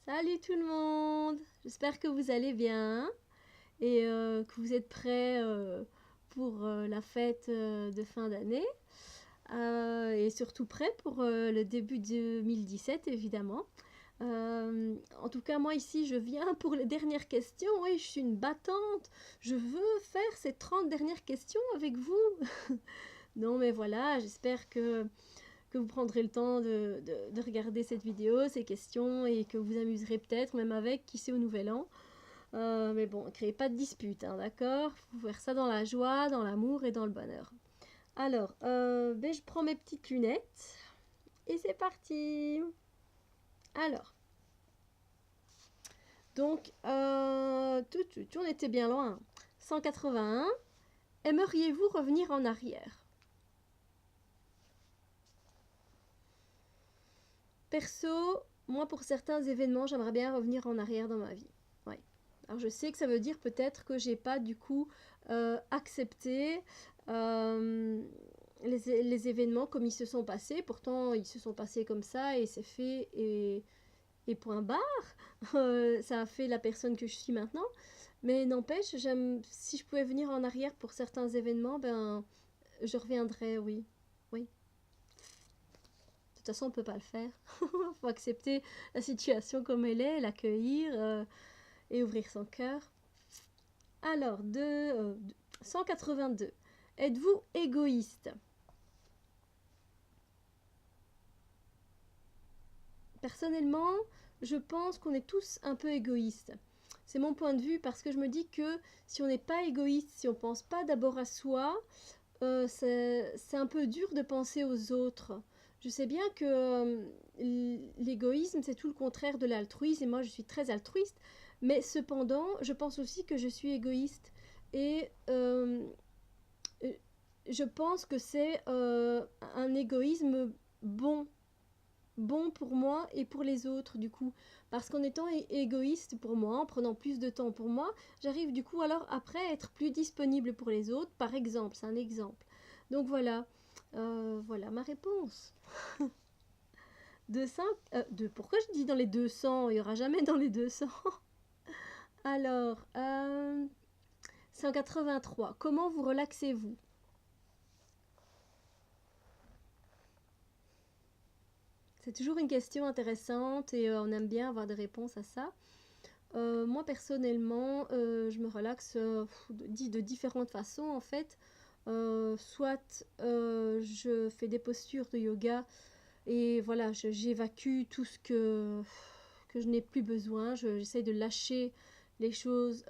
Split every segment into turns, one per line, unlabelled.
Salut tout le monde! J'espère que vous allez bien et que vous êtes prêts pour la fête de fin d'année et surtout prêts pour le début 2017 évidemment. En tout cas, moi ici, je viens pour les dernières questions. Oui, je suis une battante. Je veux faire ces 30 dernières questions avec vous. Non, mais voilà, j'espère que vous prendrez le temps de regarder cette vidéo, ces questions, et que vous amuserez peut-être même avec, qui sait, au Nouvel An. Mais bon, créez pas de dispute, hein, d'accord? Faut faire ça dans la joie, dans l'amour et dans le bonheur. Alors, ben, je prends mes petites lunettes, et c'est parti! Alors, donc, on était bien loin. 181. Aimeriez-vous revenir en arrière? Perso, moi pour certains événements, j'aimerais bien revenir en arrière dans ma vie. Ouais. Alors je sais que ça veut dire peut-être que j'ai pas du coup accepté les événements comme ils se sont passés. Pourtant, ils se sont passés comme ça et c'est fait et point barre. Ça a fait la personne que je suis maintenant. Mais n'empêche, si je pouvais venir en arrière pour certains événements, ben je reviendrais, oui. Oui. De toute façon, on peut pas le faire. Faut accepter la situation comme elle est, l'accueillir et ouvrir son cœur. Alors, 182. Êtes-vous égoïste? Personnellement, je pense qu'on est tous un peu égoïstes. C'est mon point de vue parce que je me dis que si on n'est pas égoïste, si on pense pas d'abord à soi, c'est un peu dur de penser aux autres. Je sais bien que l'égoïsme, c'est tout le contraire de l'altruisme, et moi je suis très altruiste, mais cependant, je pense aussi que je suis égoïste. Et je pense que c'est un égoïsme bon, bon pour moi et pour les autres, du coup. Parce qu'en étant égoïste pour moi, en prenant plus de temps pour moi, j'arrive du coup alors après à être plus disponible pour les autres, par exemple, c'est un exemple. Donc voilà, voilà ma réponse. Pourquoi je dis dans les 200? Il n'y aura jamais dans les 200. Alors, 183. Comment vous relaxez-vous? C'est toujours une question intéressante et on aime bien avoir des réponses à ça. Moi personnellement, je me relaxe de différentes façons en fait. Soit je fais des postures de yoga et voilà, j'évacue tout ce que je n'ai plus besoin. J'essaye de lâcher les choses,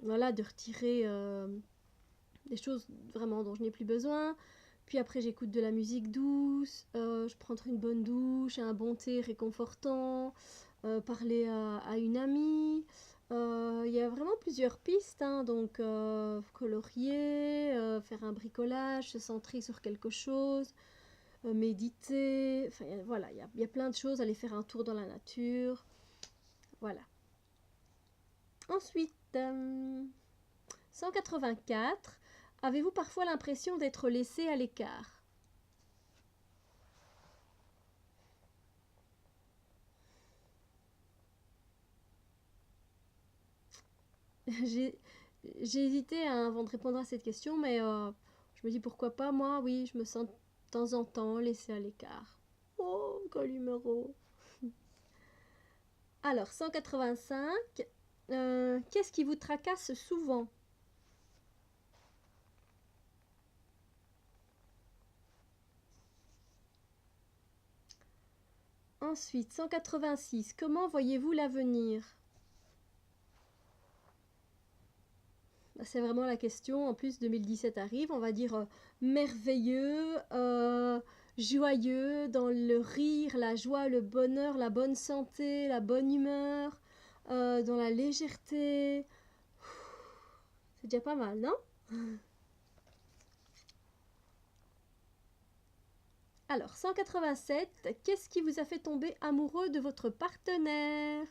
voilà, de retirer des choses vraiment dont je n'ai plus besoin. Puis après, j'écoute de la musique douce, je prends une bonne douche, un bon thé réconfortant, parler à une amie. Il y a vraiment plusieurs pistes, hein, donc colorier, faire un bricolage, se centrer sur quelque chose, méditer, enfin voilà, il y a plein de choses, aller faire un tour dans la nature, voilà. Ensuite, 184, avez-vous parfois l'impression d'être laissé à l'écart? J'ai j'ai hésité hein, avant de répondre à cette question, mais je me dis pourquoi pas, moi, oui, je me sens de temps en temps laissée à l'écart. Oh, quel numéro! Alors, 185, qu'est-ce qui vous tracasse souvent? Ensuite, 186, comment voyez-vous l'avenir? C'est vraiment la question. En plus, 2017 arrive, on va dire merveilleux, joyeux, dans le rire, la joie, le bonheur, la bonne santé, la bonne humeur, dans la légèreté. C'est déjà pas mal, non? Alors, 187, qu'est-ce qui vous a fait tomber amoureux de votre partenaire?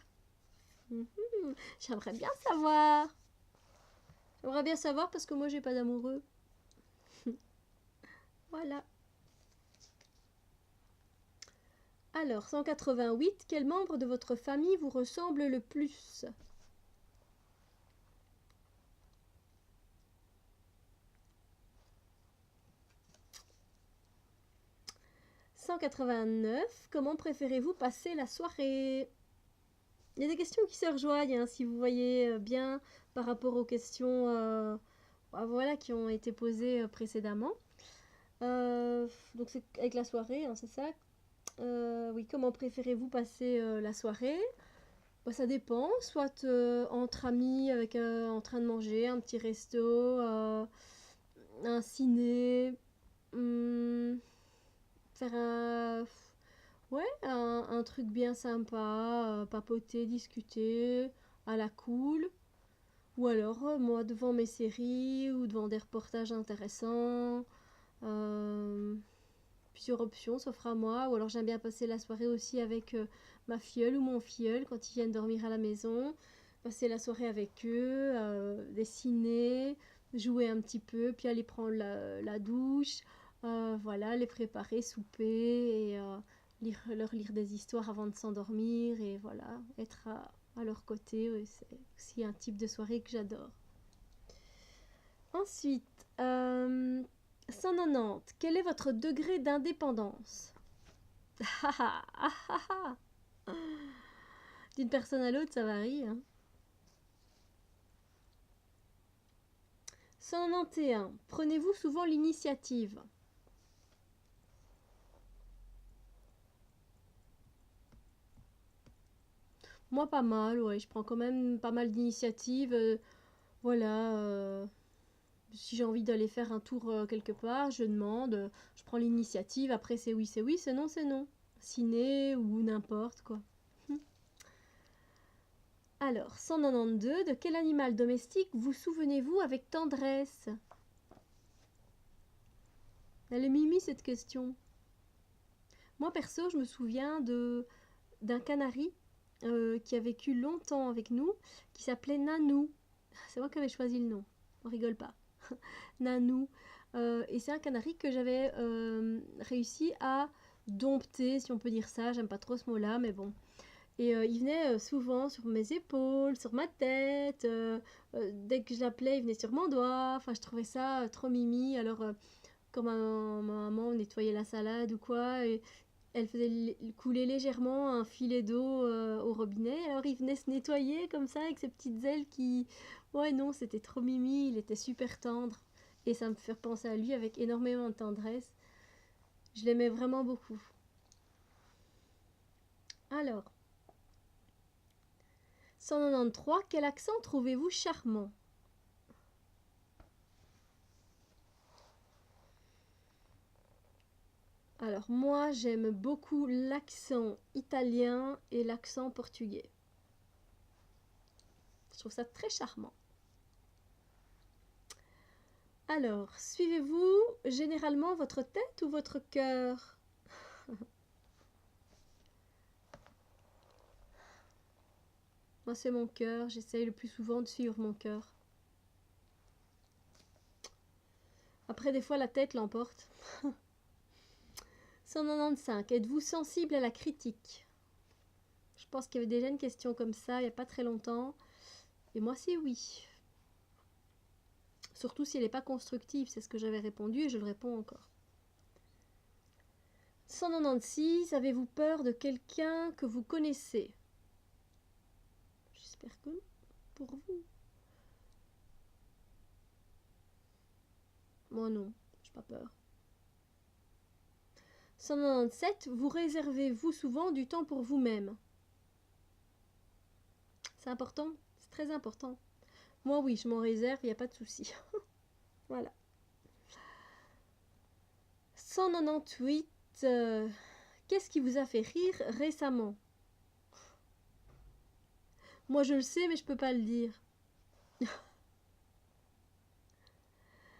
J'aimerais bien savoir. J'aimerais bien savoir parce que moi, j'ai pas d'amoureux. Voilà. Alors, 188, quel membre de votre famille vous ressemble le plus? 189, comment préférez-vous passer la soirée? Il y a des questions qui se rejoignent, hein, si vous voyez bien par rapport aux questions voilà, qui ont été posées précédemment. Donc c'est avec la soirée, hein, c'est ça? Oui, comment préférez-vous passer la soirée? Bah, ça dépend, soit entre amis, avec, en train de manger, un petit resto, un ciné, hum, faire un truc bien sympa, papoter, discuter, à la cool. Ou alors, moi, devant mes séries ou devant des reportages intéressants. Euh, Plusieurs options s'offrent à moi. Ou alors, j'aime bien passer la soirée aussi avec ma filleule ou mon filleul quand ils viennent dormir à la maison. Passer la soirée avec eux, dessiner, jouer un petit peu, puis aller prendre la douche. Voilà, les préparer, souper et leur lire des histoires avant de s'endormir et voilà, être à leur côté. Ouais, c'est aussi un type de soirée que j'adore. Ensuite, 190. Quel est votre degré d'indépendance? D'une personne à l'autre, ça varie. Hein. 191. Prenez-vous souvent l'initiative? Moi, pas mal, ouais. Je prends quand même pas mal d'initiatives. Voilà. Si j'ai envie d'aller faire un tour quelque part, je demande, je prends l'initiative. Après, c'est oui, c'est non, c'est non. Ciné ou n'importe quoi. Alors, 192. De quel animal domestique vous souvenez-vous avec tendresse? Elle est mimi cette question. Moi, perso, je me souviens d'un canari qui a vécu longtemps avec nous, qui s'appelait Nanou. C'est moi qui avais choisi le nom. On rigole pas. Nanou. Et c'est un canari que j'avais réussi à dompter, si on peut dire ça. J'aime pas trop ce mot-là, mais bon. Et il venait souvent sur mes épaules, sur ma tête. Dès que je l'appelais, il venait sur mon doigt. Enfin, je trouvais ça trop mimi. Alors, quand ma maman nettoyait la salade ou quoi, et elle faisait couler légèrement un filet d'eau au robinet. Alors, il venait se nettoyer comme ça avec ses petites ailes qui... Ouais, non, c'était trop mimi. Il était super tendre. Et ça me fait penser à lui avec énormément de tendresse. Je l'aimais vraiment beaucoup. Alors, 193, quel accent trouvez-vous charmant? Alors moi, j'aime beaucoup l'accent italien et l'accent portugais. Je trouve ça très charmant. Alors, suivez-vous généralement votre tête ou votre cœur? Moi, c'est mon cœur. J'essaye le plus souvent de suivre mon cœur. Après, des fois, la tête l'emporte. 195. Êtes-vous sensible à la critique? Je pense qu'il y avait déjà une question comme ça il n'y a pas très longtemps. Et moi, c'est oui. Surtout si elle n'est pas constructive, c'est ce que j'avais répondu et je le réponds encore. 196. Avez-vous peur de quelqu'un que vous connaissez? J'espère que pour vous. Moi non, j'ai pas peur. 197. Vous réservez-vous souvent du temps pour vous-même? C'est important? C'est très important. Moi oui, je m'en réserve, il n'y a pas de souci. Voilà. 198. Qu'est-ce qui vous a fait rire récemment? Moi je le sais, mais je peux pas le dire.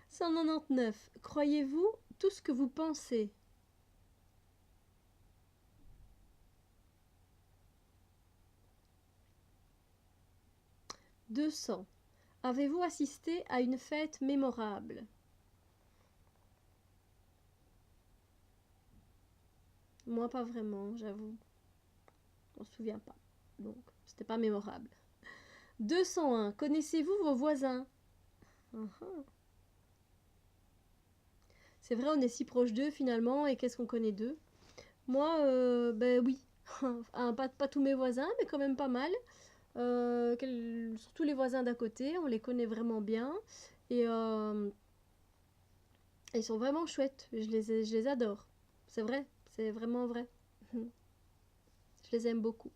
199. Croyez-vous tout ce que vous pensez? 200. Avez-vous assisté à une fête mémorable? Moi, pas vraiment, j'avoue. On se souvient pas. Donc, c'était pas mémorable. 201. Connaissez-vous vos voisins? Uhum. C'est vrai, on est si proche d'eux finalement, et qu'est-ce qu'on connaît d'eux? Moi, ben oui. Pas tous mes voisins, mais quand même pas mal. Surtout les voisins d'à côté, on les connaît vraiment bien. Et ils sont vraiment chouettes. Je les adore. C'est vrai, c'est vraiment vrai. Je les aime beaucoup.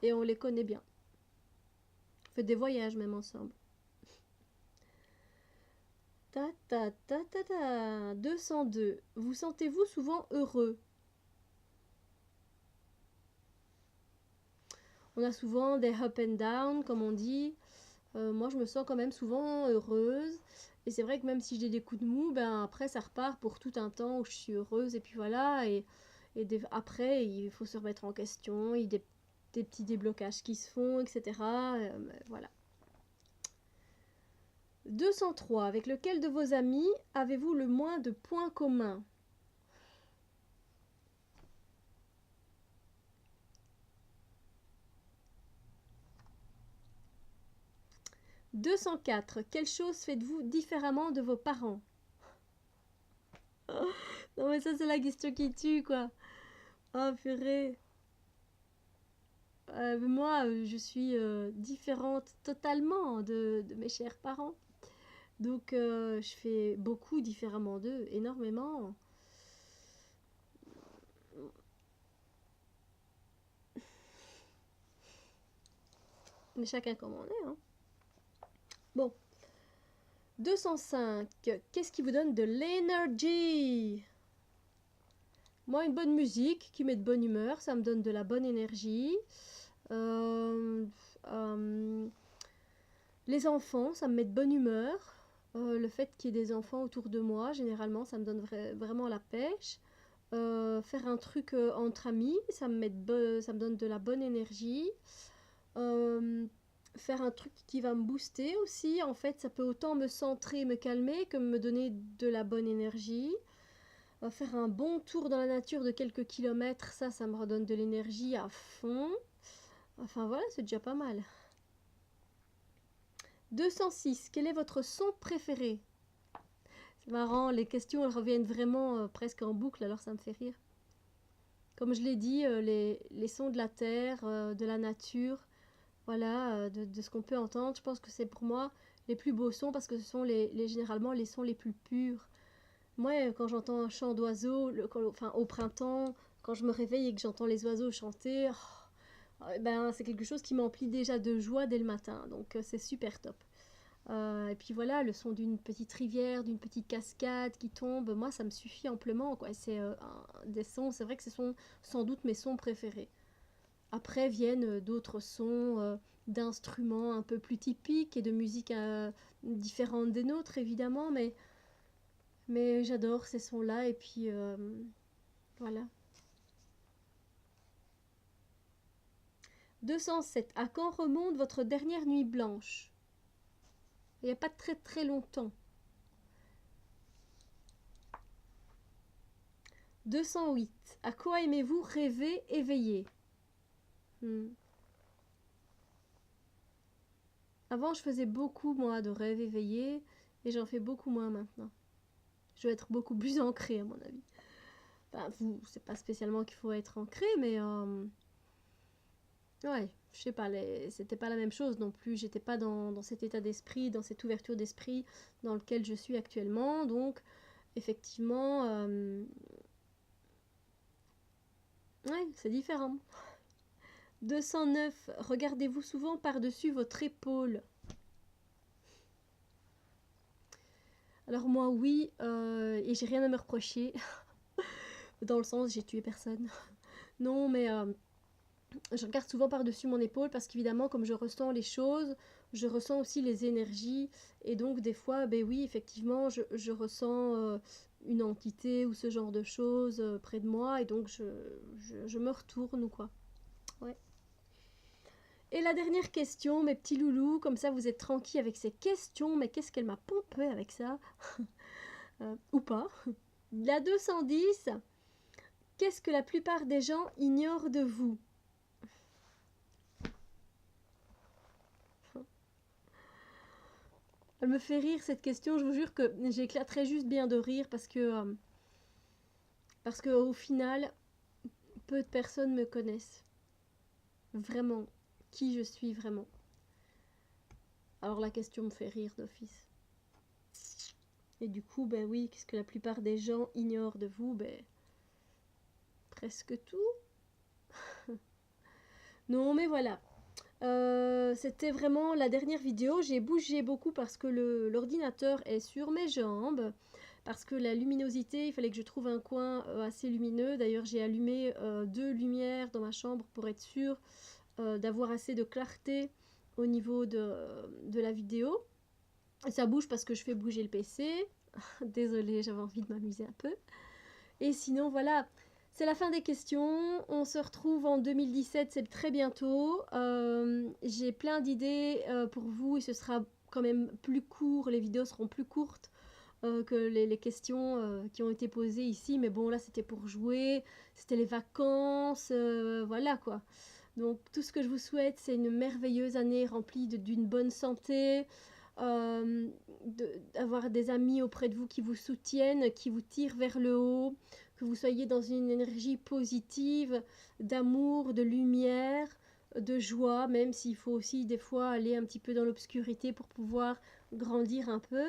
Et on les connaît bien. On fait des voyages même ensemble. Ta ta ta ta ta. 202. Vous sentez-vous souvent heureux? On a souvent des up and down, comme on dit. Moi, je me sens quand même souvent heureuse. Et c'est vrai que même si j'ai des coups de mou, ben après, ça repart pour tout un temps où je suis heureuse. Et puis voilà. Après, il faut se remettre en question. Il y a des petits déblocages qui se font, etc. Voilà. 203. Avec lequel de vos amis avez-vous le moins de points communs? 204. Quelle chose faites-vous différemment de vos parents? Non mais ça c'est la question qui tue quoi. Oh purée. Moi je suis différente totalement de mes chers parents. Donc je fais beaucoup différemment d'eux, énormément. Mais chacun comme on est, hein. Bon. 205. Qu'est-ce qui vous donne de l'énergie? Moi, une bonne musique qui met de bonne humeur, ça me donne de la bonne énergie. Euh, euh, les enfants, ça me met de bonne humeur. Le fait qu'il y ait des enfants autour de moi, généralement, ça me donne vraiment la pêche. Faire un truc entre amis, ça me donne de la bonne énergie. Euh, Faire un truc qui va me booster aussi, en fait, ça peut autant me centrer, me calmer que me donner de la bonne énergie. Faire un bon tour dans la nature de quelques kilomètres, ça me redonne de l'énergie à fond. Enfin voilà, c'est déjà pas mal. 206. Quel est votre son préféré? C'est marrant, les questions elles reviennent vraiment presque en boucle, alors ça me fait rire. Comme je l'ai dit, les sons de la terre, de la nature, voilà, de ce qu'on peut entendre, je pense que c'est pour moi les plus beaux sons parce que ce sont généralement les sons les plus purs. Moi, quand j'entends un chant d'oiseau, enfin au printemps, quand je me réveille et que j'entends les oiseaux chanter, ben, c'est quelque chose qui m'emplit déjà de joie dès le matin, donc c'est super top. Et puis voilà, le son d'une petite rivière, d'une petite cascade qui tombe, moi ça me suffit amplement, quoi. C'est des sons, c'est vrai que ce sont sans doute mes sons préférés. Après viennent d'autres sons d'instruments un peu plus typiques et de musique différente des nôtres évidemment, mais j'adore ces sons-là et puis voilà. 207. À quand remonte votre dernière nuit blanche? Il n'y a pas très très longtemps. 208. À quoi aimez-vous rêver éveillé? Avant, je faisais beaucoup, moi, de rêves éveillés, et j'en fais beaucoup moins maintenant. Je dois être beaucoup plus ancrée, à mon avis. Enfin, c'est pas spécialement qu'il faut être ancré, mais ouais, je sais pas, c'était pas la même chose non plus. J'étais pas dans cet état d'esprit, dans cette ouverture d'esprit dans lequel je suis actuellement. Donc, effectivement, ouais, c'est différent. 209. Regardez-vous souvent par-dessus votre épaule? Alors moi, oui, et j'ai rien à me reprocher. Dans le sens, j'ai tué personne. Non, mais je regarde souvent par-dessus mon épaule parce qu'évidemment, comme je ressens les choses, je ressens aussi les énergies. Et donc, des fois, ben oui, effectivement, je ressens une entité ou ce genre de choses près de moi. Et donc, je me retourne ou quoi. Ouais. Et la dernière question, mes petits loulous, comme ça vous êtes tranquilles avec ces questions, mais qu'est-ce qu'elle m'a pompé avec ça ou pas. La 210, Qu'est-ce que la plupart des gens ignorent de vous? Elle me fait rire cette question, je vous jure que j'éclaterai juste bien de rire parce que au final, peu de personnes me connaissent. Vraiment, qui je suis vraiment. Alors la question me fait rire d'office. Et du coup, ben oui, qu'est-ce que la plupart des gens ignorent de vous? Ben, presque tout. Non, mais voilà. C'était vraiment la dernière vidéo. J'ai bougé beaucoup parce que l'ordinateur est sur mes jambes. Parce que la luminosité, il fallait que je trouve un coin assez lumineux. D'ailleurs, j'ai allumé 2 lumières dans ma chambre pour être sûre d'avoir assez de clarté au niveau de la vidéo. Et ça bouge parce que je fais bouger le PC. Désolée, j'avais envie de m'amuser un peu. Et sinon, voilà, c'est la fin des questions. On se retrouve en 2017, c'est très bientôt. J'ai plein d'idées pour vous et ce sera quand même plus court. Les vidéos seront plus courtes que les questions qui ont été posées ici. Mais bon, là, c'était pour jouer. C'était les vacances. Voilà quoi. Donc, tout ce que je vous souhaite, c'est une merveilleuse année remplie d'une bonne santé. D'avoir des amis auprès de vous qui vous soutiennent, qui vous tirent vers le haut, que vous soyez dans une énergie positive, d'amour, de lumière, de joie, même s'il faut aussi des fois aller un petit peu dans l'obscurité pour pouvoir grandir un peu.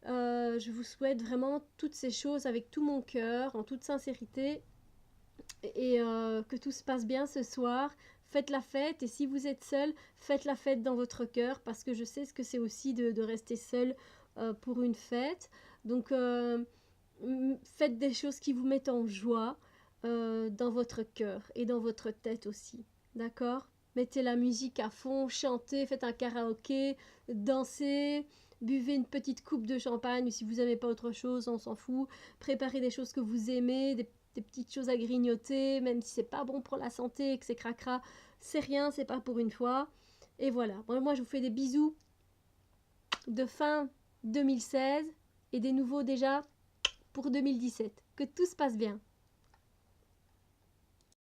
Je vous souhaite vraiment toutes ces choses avec tout mon cœur, en toute sincérité, et que tout se passe bien ce soir. Faites la fête et si vous êtes seul, faites la fête dans votre cœur parce que je sais ce que c'est aussi de rester seul pour une fête. Donc faites des choses qui vous mettent en joie dans votre cœur et dans votre tête aussi. D'accord? Mettez la musique à fond, chantez, faites un karaoké, dansez, buvez une petite coupe de champagne ou si vous n'aimez pas autre chose, on s'en fout. Préparez des choses que vous aimez, des petites choses à grignoter, même si c'est pas bon pour la santé et que c'est cracra, c'est rien, c'est pas pour une fois. Et voilà, moi je vous fais des bisous de fin 2016 et des nouveaux déjà pour 2017. Que tout se passe bien.